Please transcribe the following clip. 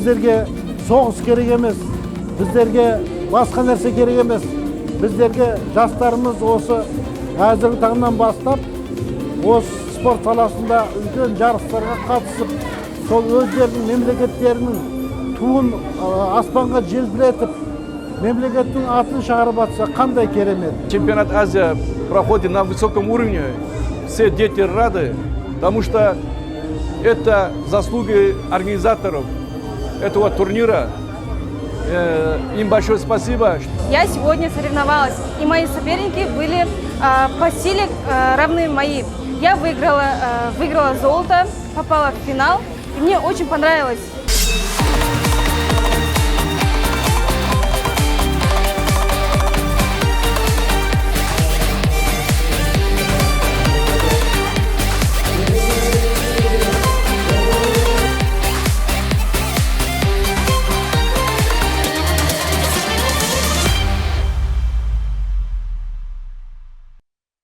Біздерге соғыс керек емес, біздерге басқа нәрсе керек емес. Біздерге жастарымыз осы қазіргі таңнан бастап, осы спорт саласында үлкен жарыстарға қатысып, сол өздерінің мемлекеттерінің туын аспанға желбіретіп, мемлекеттің атын шығарып атса, қандай керемет. Чемпионат Азии проходит на высоком уровне. Все дети рады, потому что это заслуги организаторов этого турнира. Им большое спасибо. Я сегодня соревновалась, и мои соперники были по силе равны мои. Я выиграла золото, попала в финал, и мне очень понравилось.